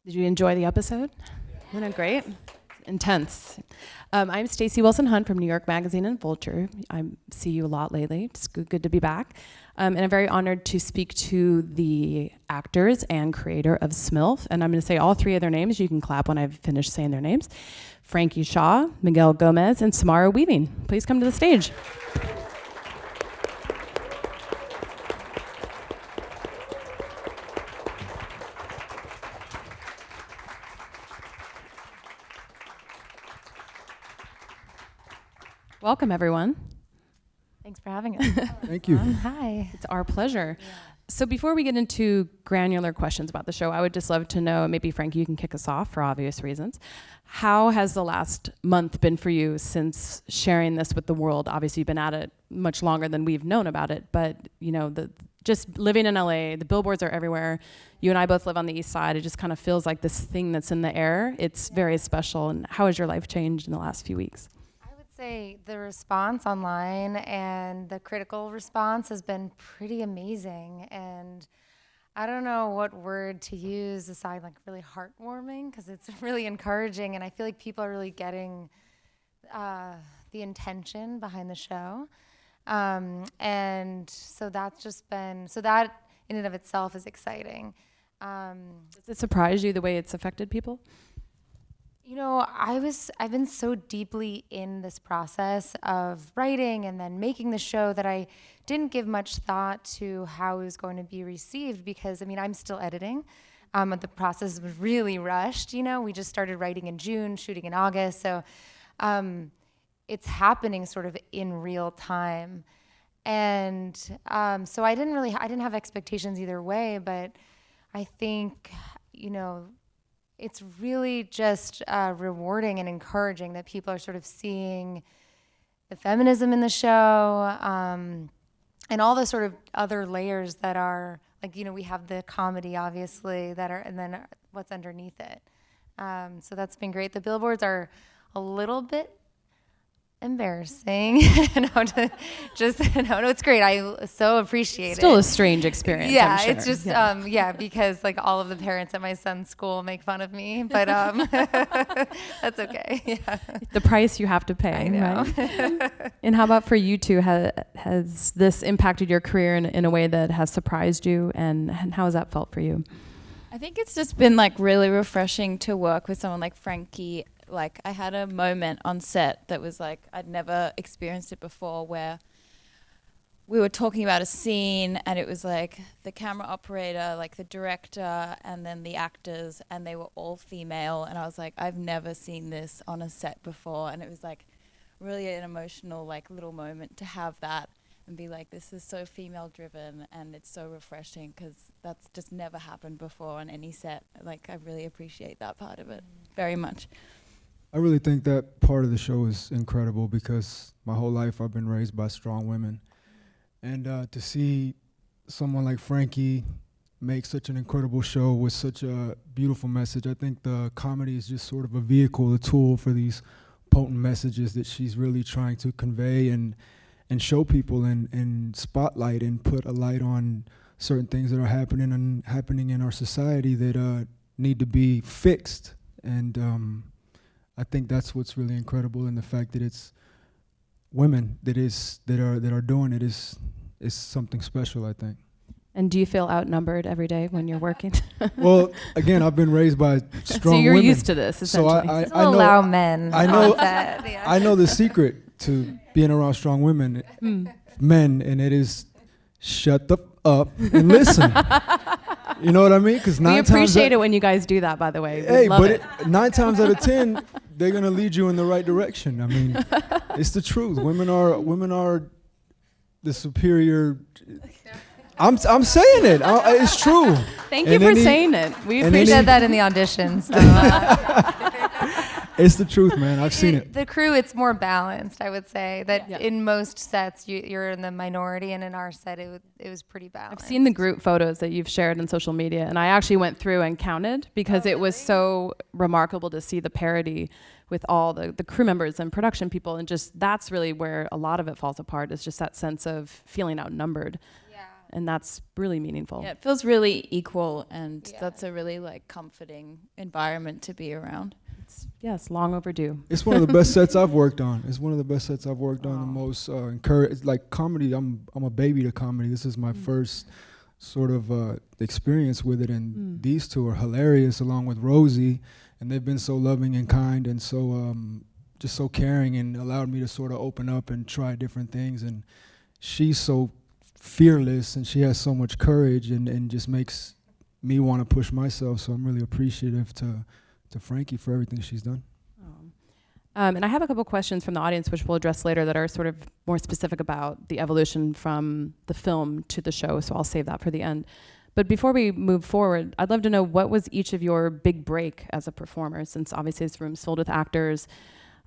Did you enjoy the episode? Wasn't it great? Intense. I'm Stacey Wilson-Hunt from New York Magazine and Vulture. I see you a lot lately. It's good to be back. And I'm very honored to speak to the actors and creator of SMILF. And I'm going to say all three of their names. You can clap when I've finished saying their names. Frankie Shaw, Miguel Gomez, and Samara Weaving. Please come to the stage. Welcome, everyone. Thanks for having us. Thank you. Hi. It's our pleasure. Yeah. So before we get into granular questions about the show, I would just love to know, maybe Frankie, you can kick us off for obvious reasons. How has the last month been for you since sharing this with the world? Obviously, you've been at it much longer than we've known about it, but you know, just living in LA, the billboards are everywhere. You and I both live on the east side. It just kind of feels like this thing that's in the air. It's very special. And how has your life changed in the last few weeks? The response online and the critical response has been pretty amazing, and I don't know what word to use aside like really heartwarming, because it's really encouraging, and I feel like people are really getting the intention behind the show, and so that's just been, so that in and of itself is exciting. Does it surprise you the way it's affected people? You know, I've been so deeply in this process of writing and then making the show that I didn't give much thought to how it was going to be received, because, I mean, I'm still editing. The process was really rushed, you know. We just started writing in June, shooting in August, so it's happening sort of in real time. And so I didn't have expectations either way, but I think, you know, it's really just rewarding and encouraging that people are sort of seeing the feminism in the show, and all the sort of other layers that are, like, you know, we have the comedy, obviously, that are, and then what's underneath it. So that's been great. The billboards are a little bit embarrassing. No, it's great. I so appreciate it. Still a strange experience. Yeah, I'm sure. it's just because like all of the parents at my son's school make fun of me, but that's okay. Yeah. The price you have to pay. I know. Right? And how about for you two? Has this impacted your career in a way that has surprised you, and how has that felt for you? I think it's just been like really refreshing to work with someone like Frankie. Like, I had a moment on set that was like, I'd never experienced it before, where we were talking about a scene and it was like the camera operator, like the director, and then the actors, and they were all female. And I was like, I've never seen this on a set before. And it was like really an emotional, like, little moment to have that and be like, this is so female driven, and it's so refreshing, because that's just never happened before on any set. Like, I really appreciate that part of it very much. I really think that part of the show is incredible, because my whole life I've been raised by strong women. And to see someone like Frankie make such an incredible show with such a beautiful message, I think the comedy is just sort of a vehicle, a tool for these potent messages that she's really trying to convey and show people and spotlight and put a light on certain things that are happening in our society that need to be fixed. And I think that's what's really incredible, in the fact that it's women that are doing it is something special, I think. And do you feel outnumbered every day when you're working? Well, again, I've been raised by strong so you're women. used to this, essentially. So I know, allow men. I know, yeah. I know the secret to being around strong women, men, and it is shut the up and listen. You know what I mean? Because we appreciate it when you guys do that, by the way. Hey, love but it. 9 times out of 10, they're gonna lead you in the right direction. I mean, it's the truth. Women are the superior. I'm saying it. It's true. Thank you for saying it. We appreciate that in the auditions. It's the truth, man. I've seen it. The crew, it's more balanced, I would say. That in most sets, you're in the minority, and in our set, it was pretty balanced. I've seen the group photos that you've shared on social media, and I actually went through and counted, because it was so remarkable to see the parity with all the crew members and production people, and just that's really where a lot of it falls apart, is just that sense of feeling outnumbered. and that's really meaningful. Yeah, it feels really equal, and that's a really like comforting environment to be around. Yes, long overdue. It's one of the best sets I've worked on. It's one of the best sets I've worked on. The most it's like comedy. I'm a baby to comedy. This is my first sort of experience with it, and these two are hilarious, along with Rosie, and they've been so loving and kind, and so just so caring, and allowed me to sort of open up and try different things. And she's so fearless, and she has so much courage, and just makes me want to push myself. So I'm really appreciative to Frankie for everything she's done. And I have a couple questions from the audience, which we'll address later, that are sort of more specific about the evolution from the film to the show, so I'll save that for the end. But before we move forward, I'd love to know, what was each of your big break as a performer, since obviously this room's filled with actors.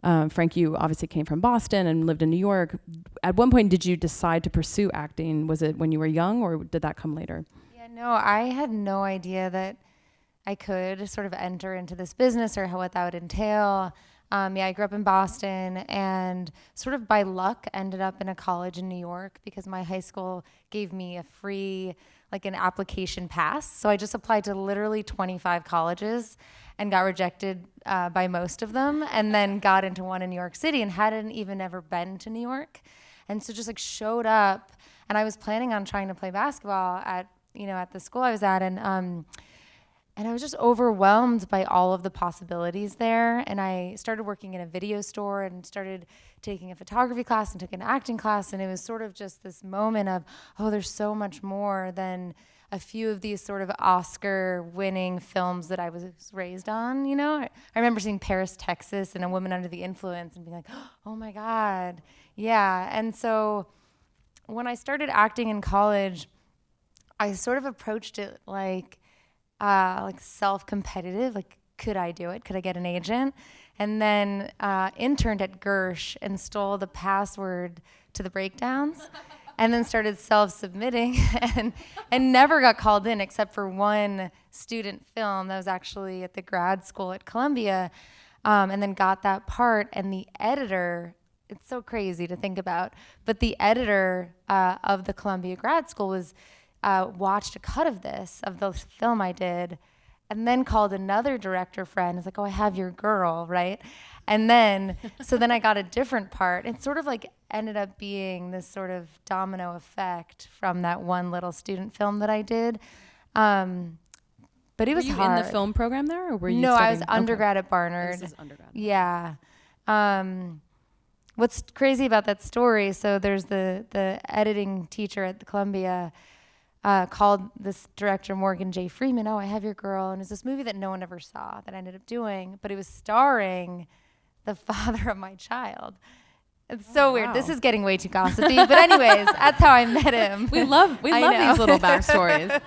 Frank, you obviously came from Boston and lived in New York. At one point, did you decide to pursue acting? Was it when you were young, or did that come later? Yeah, no, I had no idea that I could sort of enter into this business or what that would entail. I grew up in Boston, and sort of by luck ended up in a college in New York because my high school gave me a free, like an application pass. So I just applied to literally 25 colleges and got rejected by most of them, and then got into one in New York City and hadn't even ever been to New York. And so just like showed up, and I was planning on trying to play basketball at the school I was at, and I was just overwhelmed by all of the possibilities there. And I started working in a video store and started taking a photography class and took an acting class. And it was sort of just this moment of, oh, there's so much more than a few of these sort of Oscar-winning films that I was raised on, I remember seeing Paris, Texas, and A Woman Under the Influence and being like, oh my God. Yeah. And so when I started acting in college, I sort of approached it like self-competitive, like, could I do it? Could I get an agent? And then interned at Gersh and stole the password to the breakdowns, and then started self-submitting and never got called in except for one student film that was actually at the grad school at Columbia, and then got that part. And the editor, it's so crazy to think about, but the editor of the Columbia grad school was watched a cut of the film I did, and then called another director friend. It's like, oh, I have your girl, right? And then, so then I got a different part. It sort of like ended up being this sort of domino effect from that one little student film that I did. But it was hard. Were you in the film program there, or were you No, studying? I was undergrad at Barnard. This is undergrad. Yeah. What's crazy about that story, so there's the editing teacher at the Columbia called this director, Morgan J. Freeman, oh, I have your girl. And it's this movie that no one ever saw that I ended up doing, but it was starring the father of my child. It's so weird. Wow. This is getting way too gossipy. But anyways, that's how I met him. We love these little backstories.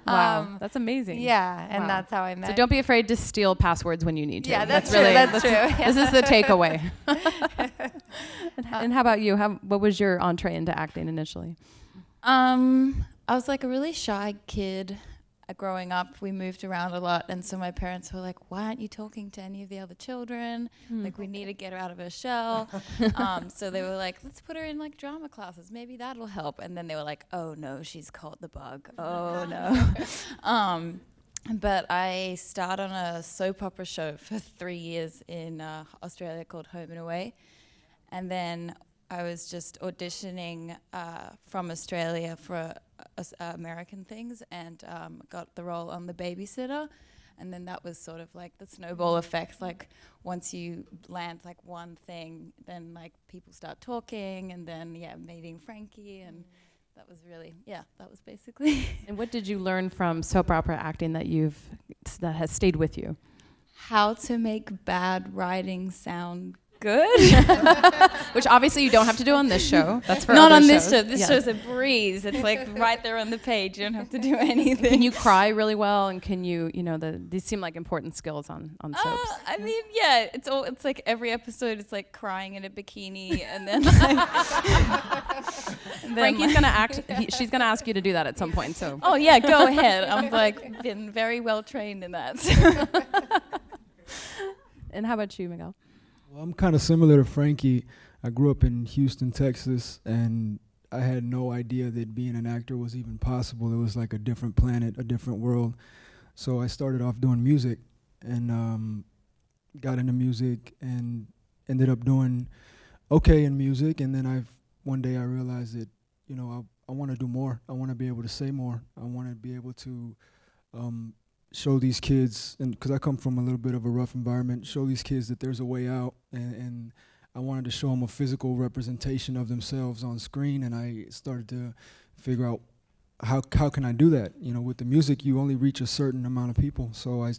Wow, that's amazing. Yeah, and Wow. that's how I met. So don't be afraid to steal passwords when you need to. Yeah, that's true. That's true. Yeah. This is the takeaway. And how about you? What was your entree into acting initially? I was like a really shy kid growing up. We moved around a lot, and so my parents were like, why aren't you talking to any of the other children? Like, we need to get her out of her shell. So they were like, let's put her in like drama classes, maybe that'll help. And then they were like, oh no, she's caught the bug. Oh no. But I starred on a soap opera show for 3 years in Australia called Home and Away, and then I was just auditioning from Australia for American things, and got the role on The Babysitter. And then that was sort of like the snowball effect. Like, once you land like one thing, then like people start talking, and then meeting Frankie, and that was really, that was basically. And what did you learn from soap opera acting that has stayed with you? How to make bad writing sound good. Which obviously you don't have to do on this show. That's for not other on this shows. show. This Yes. show's a breeze. It's like right there on the page. You don't have to do anything. Can you cry really well? And can you, these seem like important skills on soaps. I mean, it's like every episode it's like crying in a bikini, and then Frankie's gonna she's gonna ask you to do that at some point. So. Oh yeah, go ahead. I'm like been very well trained in that. And how about you, Miguel? Well, I'm kind of similar to Frankie. I grew up in Houston, Texas, and I had no idea that being an actor was even possible. It was like a different planet, a different world. So I started off doing music and got into music and ended up doing okay in music. And then one day I realized that, you know, I want to do more. I want to be able to say more. I want to be able to show these kids, and because I come from a little bit of a rough environment, show these kids that there's a way out. And I wanted to show them a physical representation of themselves on screen. And I started to figure out how can I do that? You know, with the music, you only reach a certain amount of people. So I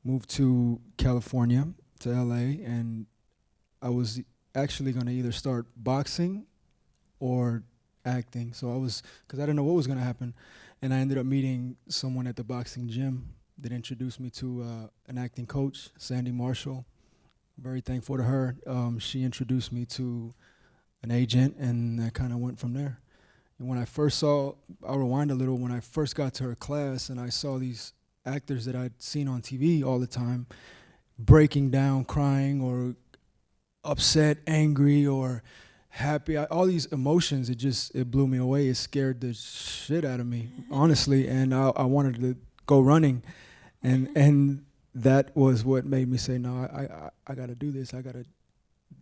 moved to California, to LA, and I was actually going to either start boxing or acting. So because I didn't know what was going to happen. And I ended up meeting someone at the boxing gym that introduced me to an acting coach, Sandy Marshall. Very thankful to her. She introduced me to an agent, and I kind of went from there. And when I first I'll rewind a little, when I first got to her class and I saw these actors that I'd seen on TV all the time breaking down, crying, or upset, angry, or happy, all these emotions, it blew me away. It scared the shit out of me, honestly, and I wanted to go running, and that was what made me say, no, I gotta do this.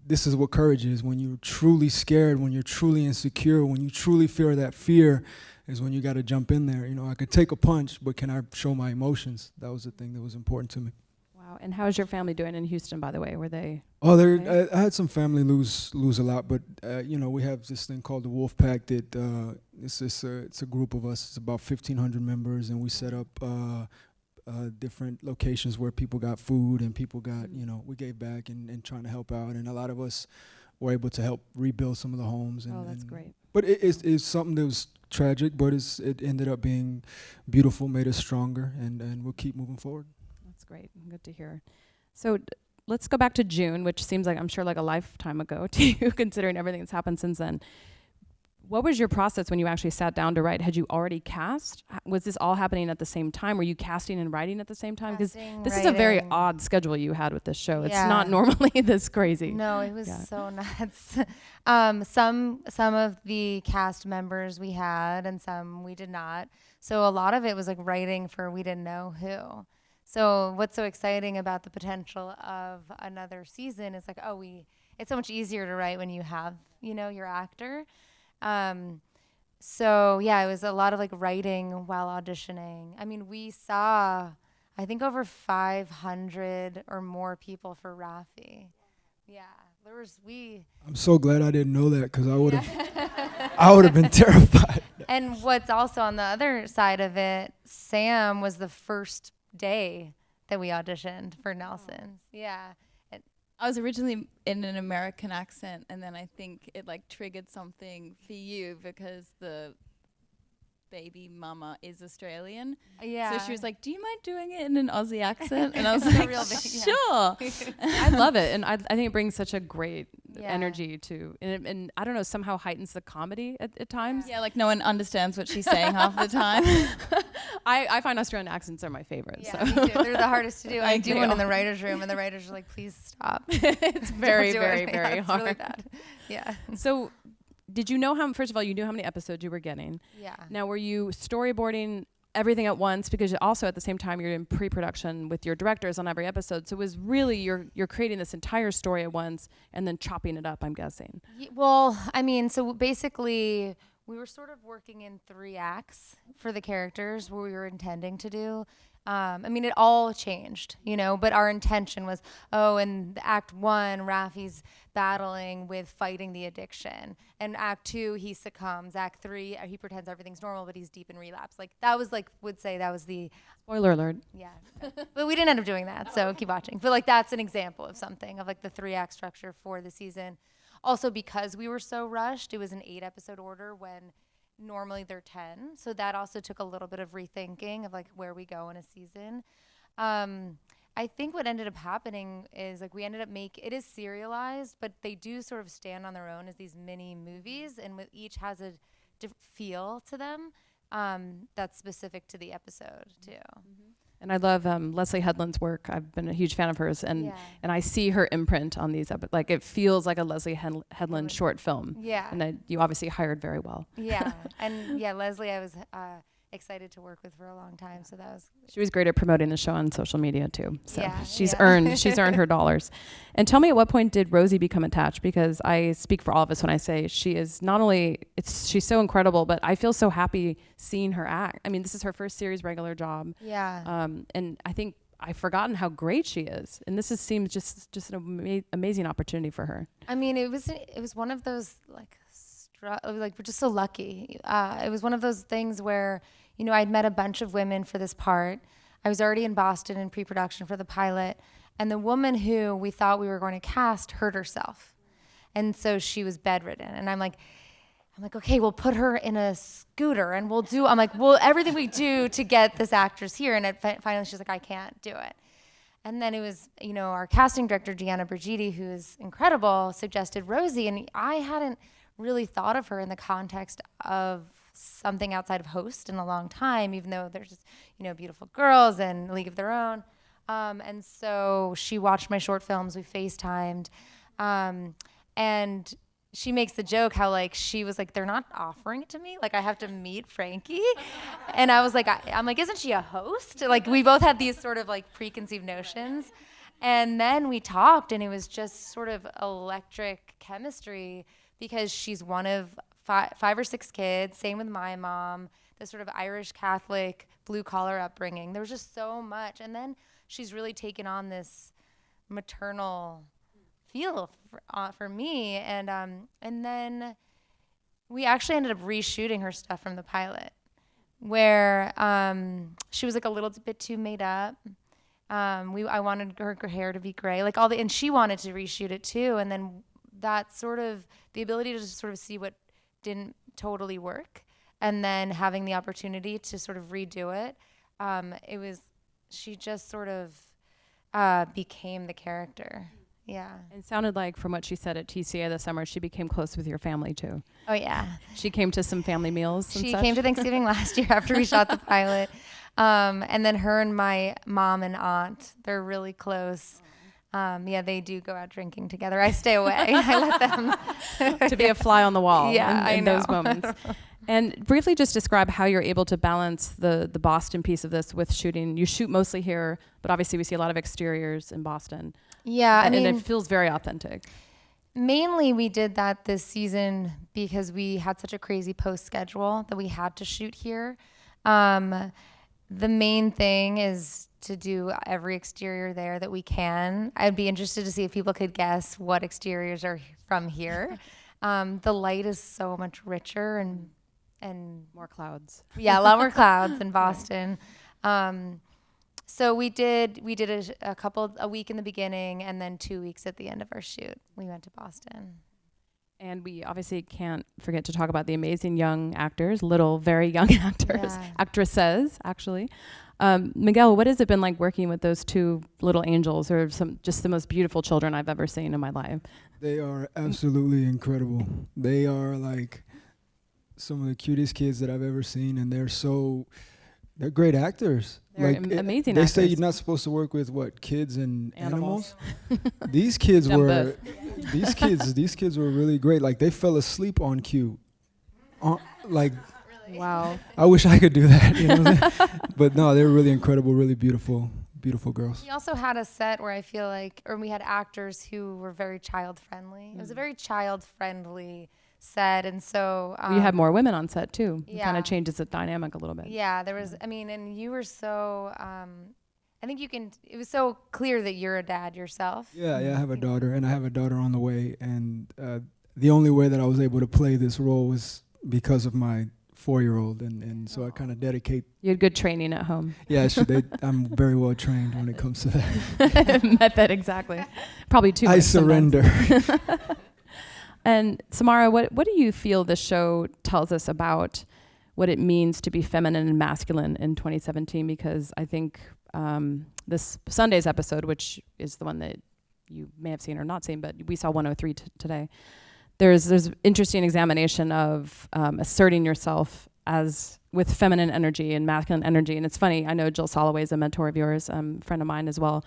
This is what courage is. When you're truly scared, when you're truly insecure, when you truly feel that fear, is when you gotta jump in there. You know, I could take a punch, but can I show my emotions? That was the thing that was important to me. Wow. And how's your family doing in Houston, by the way? Were they? Oh, okay? I had some family lose a lot, but you know, we have this thing called the Wolf Pack that it's a group of us. It's about 1,500 members, and we set up different locations where people got food and people got, you know, we gave back and trying to help out, and a lot of us were able to help rebuild some of the homes. And, that's great. But it's something that was tragic, but it ended up being beautiful, made us stronger, and we'll keep moving forward. That's great. Good to hear. So let's go back to June, which seems like, I'm sure, like a lifetime ago to you, considering everything that's happened since then. What was your process when you actually sat down to write? Had you already cast? Was this all happening at the same time? Were you casting and writing at the same time? Because this is a very odd schedule you had with this show. It's not normally this crazy. No, it was so nuts. Some of the cast members we had, and some we did not. So a lot of it was like writing for we didn't know who. So what's so exciting about the potential of another season is like, it's so much easier to write when you have, you know, your actor. So yeah, it was a lot of like writing while auditioning. I mean, we saw, I think, over 500 or more people for Rafi. Yeah, I'm so glad I didn't know that, because I would have been terrified. And what's also on the other side of it, Sam was the first day that we auditioned for Nelson's. Yeah. I was originally in an American accent, and then I think it like triggered something for you because the baby mama is Australian. Yeah. So she was like, "Do you mind doing it in an Aussie accent?" And I was like, "Sure." I love it, and I think it brings such a great energy to, and I don't know, somehow heightens the comedy at times. Yeah, like no one understands what she's saying half the time. I find Australian accents are my favorite. Yeah, so. me too. They're the hardest to do. I do one in the writer's room, and the writers are like, "Please stop." It's very, very, very hard. It's really bad. Yeah. So, did you know first of all, you knew how many episodes you were getting? Yeah. Now, were you storyboarding everything at once? Because also at the same time, you're in pre-production with your directors on every episode. So it was really, you're creating this entire story at once and then chopping it up, I'm guessing. Well, I mean, so basically we were sort of working in 3 acts for the characters what we were intending to do. I mean, it all changed, you know, but our intention was, in Act 1, Rafi's battling with fighting the addiction. And Act 2, he succumbs. Act 3, he pretends everything's normal, but he's deep in relapse. Like, that was like, that was the... Spoiler alert. Yeah. But we didn't end up doing that, so keep watching. But, like, that's an example of something, of, like, the 3-act structure for the season. Also, because we were so rushed, it was an 8-episode order when... normally they're 10, so that also took a little bit of rethinking of like where we go in a season. I think what ended up happening is like we ended up it is serialized, but they do sort of stand on their own as these mini movies, and with each has a different feel to them that's specific to the episode too. And I love Leslie Headland's work. I've been a huge fan of hers, and I see her imprint on these. Like it feels like a Leslie Headland short film. Yeah. And you obviously hired very well. Yeah, and Leslie, I was excited to work with for a long time. So that was. She was great at promoting the show on social media too. So she's earned her dollars. And tell me, at what point did Rosie become attached? Because I speak for all of us when I say she is not only she's so incredible, but I feel so happy seeing her act. I mean, this is her first series regular job. Yeah. And I think I've forgotten how great she is, and seems just an amazing opportunity for her. I mean, it was one of those we're just so lucky. It was one of those things where, I'd met a bunch of women for this part. I was already in Boston in pre-production for the pilot, and the woman who we thought we were going to cast hurt herself, and so she was bedridden. And I'm like, okay, we'll put her in a scooter, and everything we do to get this actress here. And finally, she's like, I can't do it. And then it was, our casting director, Gianna Bridgette, who is incredible, suggested Rosie, and I hadn't really thought of her in the context of something outside of Host in a long time, even though there's just, beautiful girls and League of Their Own. And so she watched my short films, we FaceTimed, and she makes the joke how she was like, they're not offering it to me, I have to meet Frankie. And I was like, I'm like, isn't she a host? We both had these sort of preconceived notions. And then we talked, and it was just sort of electric chemistry, because she's one of five or six kids, same with my mom, this sort of Irish Catholic blue collar upbringing. There was just so much. And then she's really taken on this maternal feel for me. And then we actually ended up reshooting her stuff from the pilot, where she was a little bit too made up. I wanted her hair to be gray, and she wanted to reshoot it too. And then that sort of the ability to just sort of see what didn't totally work, and then having the opportunity to sort of redo it. She just sort of became the character. Yeah. It sounded like, from what she said at TCA this summer, she became close with your family too. Oh yeah. She came to some family meals. She came to Thanksgiving last year after we shot the pilot. And then her and my mom and aunt, they're really close. They do go out drinking together. I stay away. I let them to be a fly on the wall in those moments. And briefly just describe how you're able to balance the Boston piece of this with shooting. You shoot mostly here, but obviously we see a lot of exteriors in Boston. Yeah, and it feels very authentic. Mainly we did that this season because we had such a crazy post schedule that we had to shoot here. The main thing is to do every exterior there that we can. I'd be interested to see if people could guess what exteriors are from here. The light is so much richer and more clouds. Yeah, a lot more clouds in Boston. So we did a week in the beginning and then 2 weeks at the end of our shoot. We went to Boston. And we obviously can't forget to talk about the amazing young actors, very young actresses, actually. Miguel, what has it been like working with those two little angels, or just the most beautiful children I've ever seen in my life? They are absolutely incredible. They are some of the cutest kids that I've ever seen, and they're great acters. They're amazing they actors. say you're not supposed to work with kids and animals. These kids were these kids were really great. They fell asleep on cue. Wow. I wish I could do that, you know what I'm saying? But no, they're really incredible, really beautiful girls. We also had a set where we had actors who were very child friendly. It was a very child friendly set, and so you had more women on set too. Yeah. It kind of changes the dynamic a little bit. Yeah, there was. I mean, and you were so. I think you can. It was so clear that you're a dad yourself. Yeah, I have a daughter, and I have a daughter on the way. And the only way that I was able to play this role was because of my 4-year-old, and so I kind of dedicate. You had good training at home. Yeah, I'm very well trained when it comes to that. Method, exactly. Probably too much. I surrender. And Samara, what do you feel this show tells us about what it means to be feminine and masculine in 2017? Because I think this Sunday's episode, which is the one that you may have seen or not seen, but we saw 103 today. There's interesting examination of asserting yourself as with feminine energy and masculine energy. And it's funny, I know Jill Soloway is a mentor of yours, a friend of mine as well.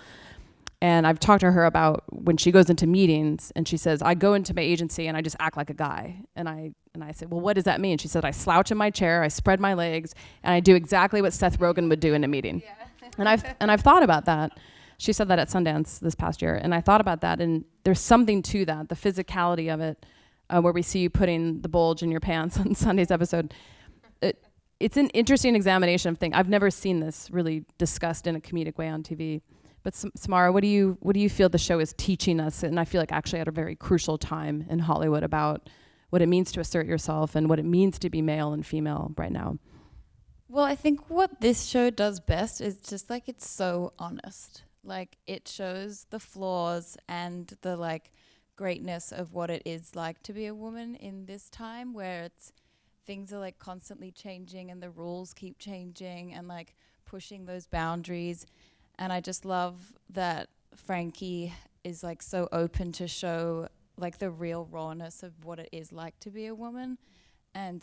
And I've talked to her about when she goes into meetings and she says, I go into my agency and I just act like a guy. And I said, well, what does that mean? She said, I slouch in my chair, I spread my legs, and I do exactly what Seth Rogen would do in a meeting. Yeah. and I've thought about that. She said that at Sundance this past year. And I thought about that, and there's something to that, the physicality of it, where we see you putting the bulge in your pants on Sunday's episode. It's an interesting examination of things. I've never seen this really discussed in a comedic way on TV. But Samara, what do you feel the show is teaching us? And I feel like actually at a very crucial time in Hollywood about what it means to assert yourself and what it means to be male and female right now. Well, I think what this show does best is just like it's so honest. Like it shows the flaws and the like greatness of what it is like to be a woman in this time where it's things are like constantly changing and the rules keep changing and like pushing those boundaries. And I just love that Frankie is like so open to show like the real rawness of what it is like to be a woman and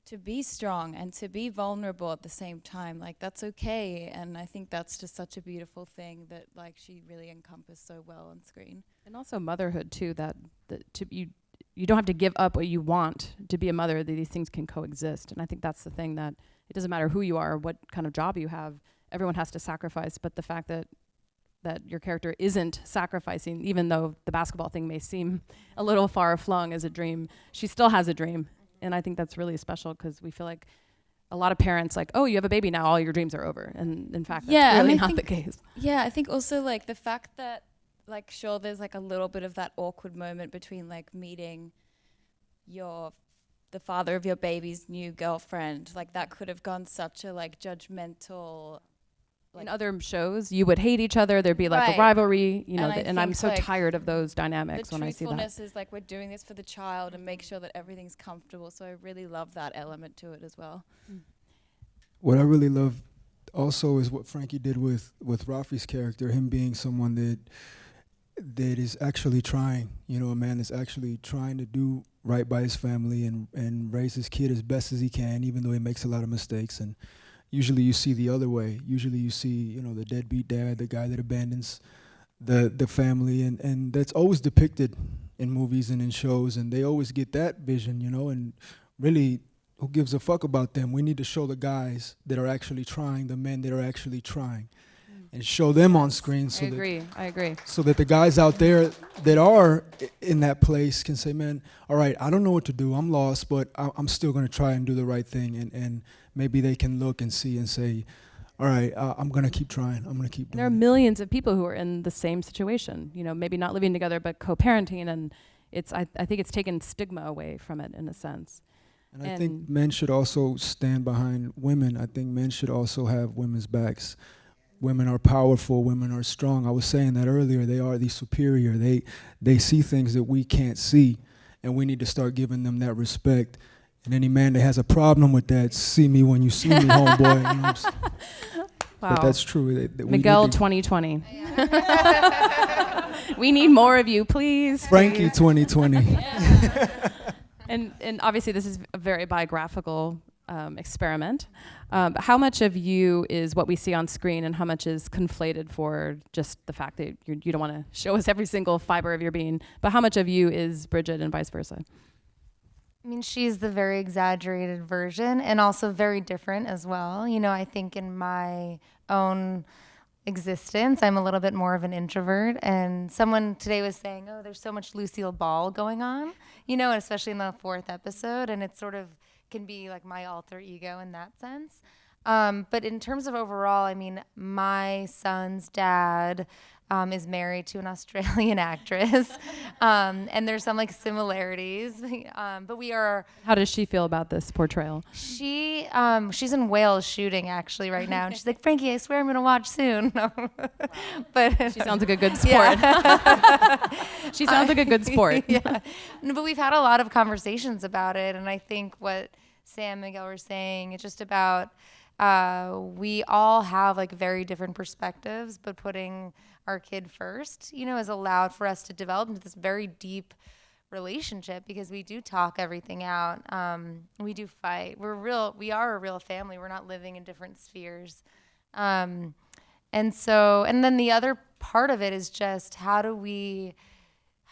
to be strong and to be vulnerable at the same time. Like that's okay. And I think that's just such a beautiful thing that like she really encompassed so well on screen. And also motherhood too, that you don't have to give up what you want to be a mother, that these things can coexist. And I think that's the thing, that it doesn't matter who you are, what kind of job you have, everyone has to sacrifice, but the fact that your character isn't sacrificing, even though the basketball thing may seem a little far-flung as a dream, she still has a dream. And I think that's really special because we feel like a lot of parents like, oh, you have a baby now, all your dreams are over. And in fact, that's really not the case. Yeah, I think also like the fact that like sure there's like a little bit of that awkward moment between like meeting the father of your baby's new girlfriend, like that could have gone such a like judgmental. Like in other shows, you would hate each other. There'd be like a rivalry, you know, and I'm so tired of those dynamics when I see that. The truthfulness is like we're doing this for the child and make sure that everything's comfortable. So I really love that element to it as well. What I really love also is what Frankie did with Rafi's character, him being someone that is actually trying, you know, a man that's actually trying to do right by his family and raise his kid as best as he can, even though he makes a lot of mistakes. And usually you see the other way. Usually you see, you know, the deadbeat dad, the guy that abandons the family, and that's always depicted in movies and in shows, and they always get that vision, you know, and really, who gives a fuck about them? We need to show the guys that are actually trying, the men that are actually trying, and show them on screen. So I agree. So that the guys out there that are in that place can say, man, all right, I don't know what to do. I'm lost, but I'm still going to try and do the right thing. And maybe they can look and see and say, all right, I'm going to keep trying. I'm going to keep doing it. There are millions of people who are in the same situation, you know, maybe not living together, but co-parenting. And I think it's taken stigma away from it in a sense. And I think men should also stand behind women. I think men should also have women's backs. Women are powerful. Women are strong. I was saying that earlier. They are the superior. They see things that we can't see, and we need to start giving them that respect. And any man that has a problem with that, see me when you see me, homeboy. You know what I'm saying? Wow. But that's true. Miguel 2020. We need more of you, please. Frankie 2020. And obviously this is a very biographical experiment. How much of you is what we see on screen and how much is conflated for just the fact that you don't want to show us every single fiber of your being, but how much of you is Bridgette and vice versa? I mean, she's the very exaggerated version and also very different as well. You know, I think in my own existence, I'm a little bit more of an introvert. And someone today was saying, oh, there's so much Lucille Ball going on, you know, and especially in the 4th episode. And it sort of can be like my alter ego in that sense. But in terms of overall, I mean, my son's dad is married to an Australian actress, and there's some like similarities. But we are. How does she feel about this portrayal? She's in Wales shooting actually right now, and she's like, Frankie, I swear I'm gonna watch soon. But she sounds like a good sport. Yeah. She sounds like a good sport. Yeah. No, but we've had a lot of conversations about it, and I think what Sam and Miguel were saying, it's just about we all have like very different perspectives, but putting our kid first, you know, has allowed for us to develop into this very deep relationship because we do talk everything out. We do fight. We are a real family. We're not living in different spheres. And then the other part of it is just we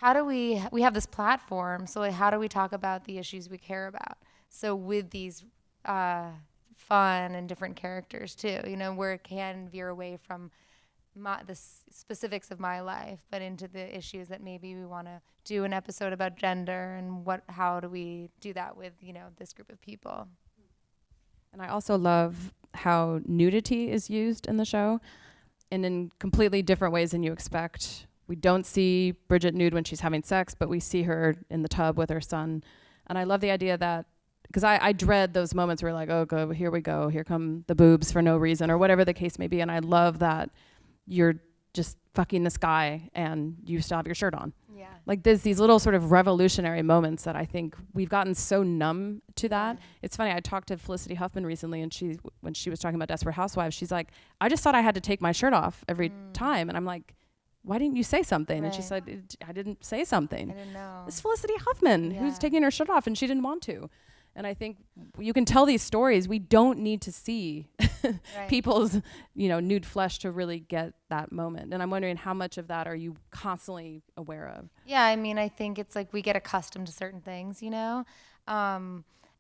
have this platform. So like, how do we talk about the issues we care about? So with these fun and different characters too, where it can veer away from the specifics of my life, but into the issues that maybe we want to do an episode about gender and how do we do that with, this group of people. And I also love how nudity is used in the show and in completely different ways than you expect. We don't see Bridgette nude when she's having sex, but we see her in the tub with her son. And I love the idea that, because I dread those moments where like, oh, go, here we go, here come the boobs for no reason, or whatever the case may be. And I love that you're just fucking this guy and you still have your shirt on. Yeah. Like there's these little sort of revolutionary moments that I think we've gotten so numb to that. It's funny, I talked to Felicity Huffman recently, and when she was talking about Desperate Housewives, she's like, I just thought I had to take my shirt off every time. And I'm like, why didn't you say something? Right. And she said, I didn't say something. I didn't know. It's Felicity Huffman who's taking her shirt off and she didn't want to. And I think you can tell these stories. We don't need to see people's, nude flesh to really get that moment. And I'm wondering how much of that are you constantly aware of? Yeah, I mean, I think it's like we get accustomed to certain things, and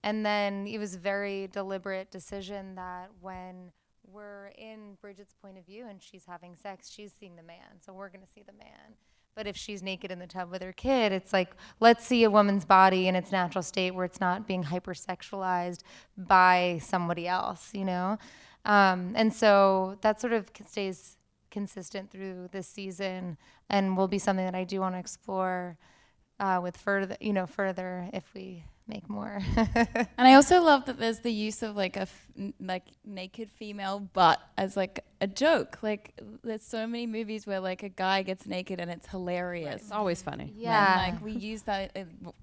then it was a very deliberate decision that when we're in Bridgette's point of view and she's having sex, she's seeing the man. So we're going to see the man. But if she's naked in the tub with her kid, it's like, let's see a woman's body in its natural state where it's not being hypersexualized by somebody else, And so that sort of stays consistent through this season and will be something that I do want to explore with further if we make more. And I also love that there's the use of like naked female butt as like a joke. Like there's so many movies where like a guy gets naked and it's hilarious. It's always funny. Yeah. And like we use that.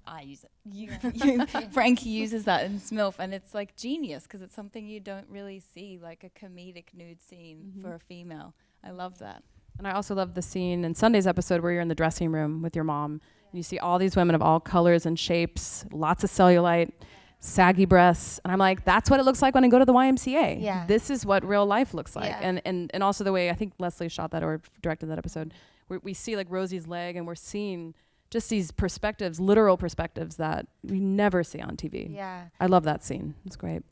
I use it. Frankie uses that in SMILF, and it's like genius because it's something you don't really see, like a comedic nude scene for a female. I love that. And I also love the scene in Sunday's episode where you're in the dressing room with your mom. And you see all these women of all colors and shapes, lots of cellulite, saggy breasts. And I'm like, that's what it looks like when I go to the YMCA. Yeah. This is what real life looks like. Yeah. And also the way I think Leslie shot that or directed that episode, where we see like Rosie's leg and we're seeing just these perspectives, literal perspectives that we never see on TV. Yeah. I love that scene. It's great.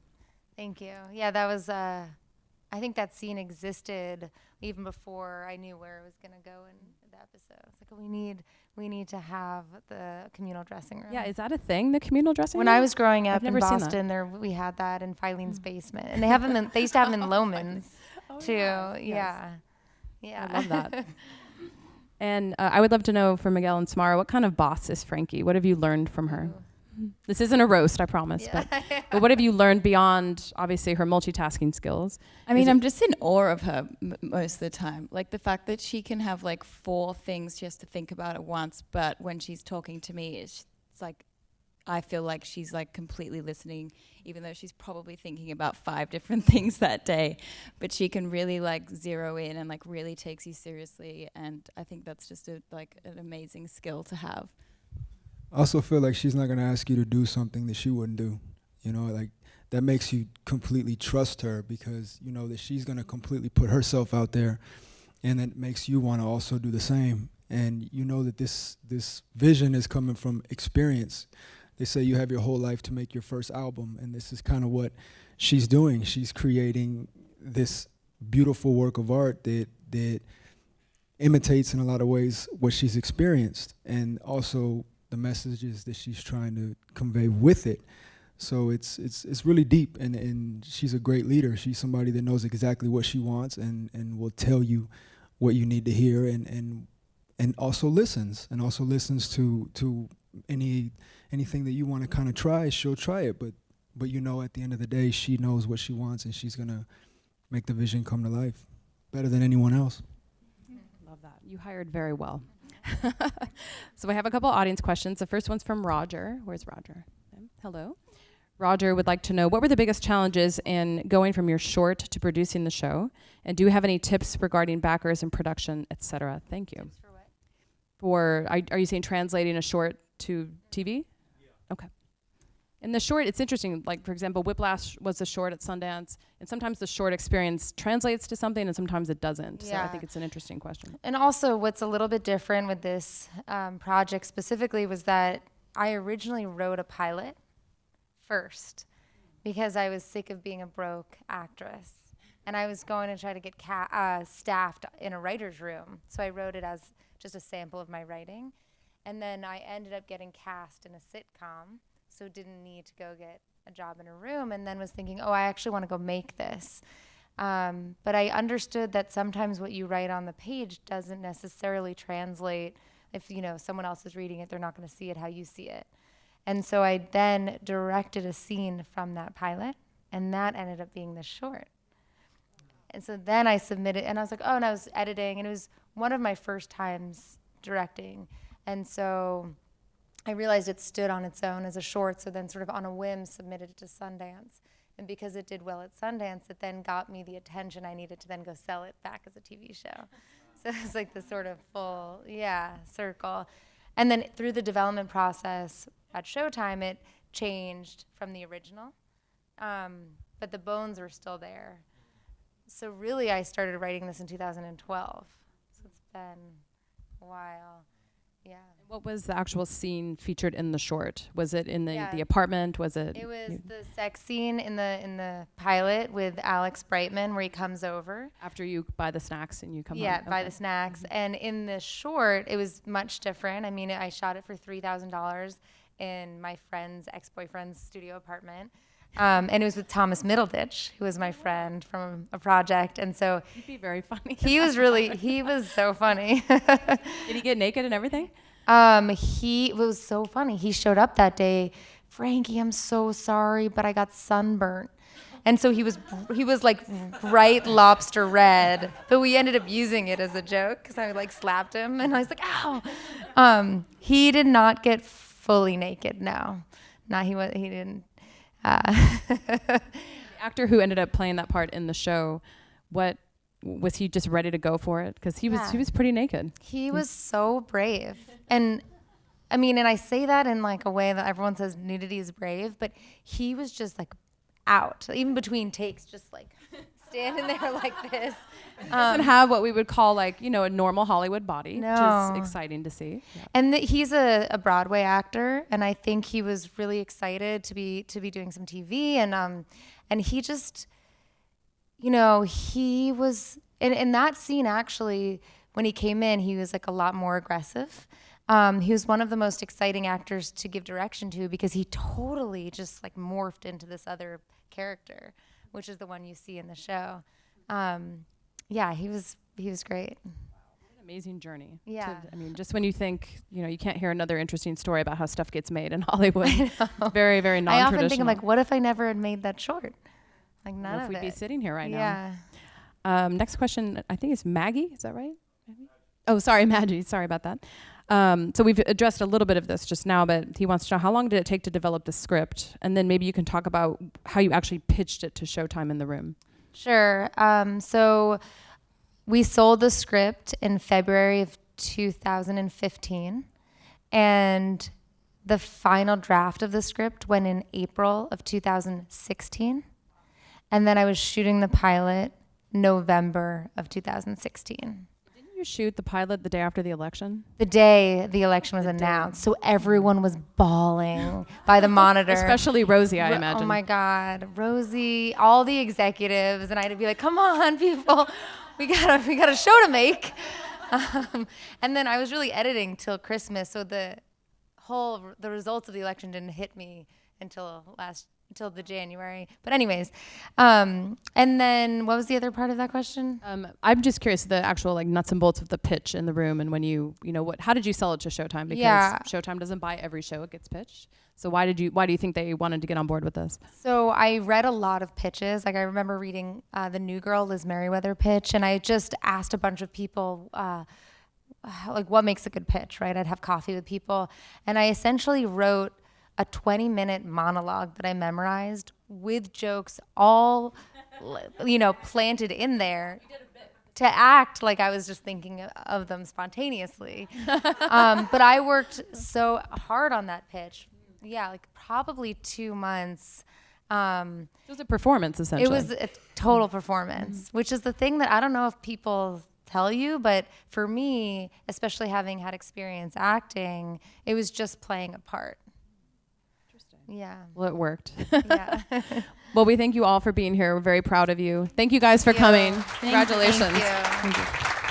Thank you. Yeah, that was, I think that scene existed even before I knew where it was going to go in the episode. It's like, we need to have the communal dressing room. Yeah, is that a thing, the communal dressing When room? I was growing up in never seen Boston, we had that in Filene's basement. And they used to have them in Loman's too. Yes. Yeah. I love that. And I would love to know from Miguel and Samara, what kind of boss is Frankie? What have you learned from her? This isn't a roast, I promise. Yeah. But what have you learned beyond, obviously, her multitasking skills? I mean, I'm just in awe of her most of the time. Like the fact that she can have like 4 things she has to think about at once, but when she's talking to me, it's like, I feel like she's like completely listening, even though she's probably thinking about 5 different things that day. But she can really like zero in and like really takes you seriously. And I think that's just an amazing skill to have. I also feel like she's not going to ask you to do something that she wouldn't do. Like that makes you completely trust her because you know that she's going to completely put herself out there, and it makes you want to also do the same. And you know that this vision is coming from experience. They say you have your whole life to make your first album, and this is kind of what she's doing. She's creating this beautiful work of art that imitates in a lot of ways what she's experienced, and also the messages that she's trying to convey with it. So it's really deep, and she's a great leader. She's somebody that knows exactly what she wants and will tell you what you need to hear, and also listens to anything that you want to kind of try. She'll try it, but you know at the end of the day she knows what she wants, and she's gonna make the vision come to life better than anyone else. Love that. You hired very well. So I have a couple audience questions. The first one's from Roger. Where's Roger? Hello. Roger would like to know, what were the biggest challenges in going from your short to producing the show? And do you have any tips regarding backers and production, etc.? Thank you. Tips for what? Are you saying translating a short to TV? Okay. In the short, it's interesting. Like, for example, Whiplash was a short at Sundance, and sometimes the short experience translates to something, and sometimes it doesn't. So I think it's an interesting question. And also, what's a little bit different with this project specifically was that I originally wrote a pilot first because I was sick of being a broke actress. And I was going to try to get staffed in a writer's room. So I wrote it as just a sample of my writing. And then I ended up getting cast in a sitcom, so didn't need to go get a job in a room, and then was thinking, oh, I actually want to go make this. But I understood that sometimes what you write on the page doesn't necessarily translate. If someone else is reading it, they're not going to see it how you see it. And so I then directed a scene from that pilot, and that ended up being the short. And so then I submitted, and I was like, oh, and I was editing, and it was one of my first times directing. And so I realized it stood on its own as a short, so then sort of on a whim submitted it to Sundance. And because it did well at Sundance, it then got me the attention I needed to then go sell it back as a TV show. So it was like the sort of full, circle. And then through the development process at Showtime, it changed from the original, but the bones were still there. So really, I started writing this in 2012. So it's been a while. Yeah. What was the actual scene featured in the short? Was it in the apartment? Was it? It was the sex scene in the pilot with Alex Brightman, where he comes over After you buy the snacks and you come home? Yeah, buy the snacks. Mm-hmm. And in the short, it was much different. I mean, I shot it for $3,000 in my friend's ex-boyfriend's studio apartment. And it was with Thomas Middleditch, who was my friend from a project. And so He'd be very funny. he was so funny. Did he get naked and everything? It was so funny. He showed up that day, Frankie, I'm so sorry, but I got sunburnt. And so he was like bright lobster red, but we ended up using it as a joke because I slapped him and I was like, ow. He did not get fully naked. No, he didn't. The actor who ended up playing that part in the show, what was he just ready to go for it? Because he was pretty naked. He was so brave. And I mean, and I say that in a way that everyone says nudity is brave, but he was just out, even between takes, just standing there like this. He doesn't have what we would call a normal Hollywood body, No. which is exciting to see. Yeah. And he's a Broadway actor, and I think he was really excited to be doing some TV, and he just, he was in that scene actually. When he came in, he was a lot more aggressive. He was one of the most exciting actors to give direction to because he totally just morphed into this other character, which is the one you see in the show. He was great. What an amazing journey. Yeah. Just when you think, you can't hear another interesting story about how stuff gets made in Hollywood. Very, very non-traditional. I often think what if I never had made that short? None of it. If we'd be sitting here right now. Next question, I think is Maggie. Is that right? Maybe? Oh, sorry, Maggie. Sorry about that. So we've addressed a little bit of this just now, but he wants to know how long did it take to develop the script? And then maybe you can talk about how you actually pitched it to Showtime in the room. Sure. So we sold the script in February of 2015, and the final draft of the script went in April of 2016. And then I was shooting the pilot November of 2016. Didn't you shoot the pilot the day after the election? The day the election was announced. So everyone was bawling by the monitor. Especially Rosie, I imagine. Oh my God, Rosie, all the executives, and I'd be like, come on, people, we got a show to make. And then I was really editing till Christmas, so the results of the election didn't hit me until the January. But anyways, and then what was the other part of that question? I'm just curious, the actual nuts and bolts of the pitch in the room, and when how did you sell it to Showtime? Because Showtime doesn't buy every show it gets pitched. So why do you think they wanted to get on board with this? So I read a lot of pitches. I remember reading the New Girl, Liz Merriweather pitch, and I just asked a bunch of people what makes a good pitch, right? I'd have coffee with people, and I essentially wrote a 20-minute monologue that I memorized with jokes all, planted in there. to act like I was just thinking of them spontaneously. But I worked so hard on that pitch. Yeah, like probably 2 months. It was a performance, essentially. It was a total performance, which is the thing that I don't know if people tell you, but for me, especially having had experience acting, it was just playing a part. Interesting. Yeah. Well, it worked. Yeah. Well, we thank you all for being here. We're very proud of you. Thank you guys for coming. Congratulations. Thank you. Thank you.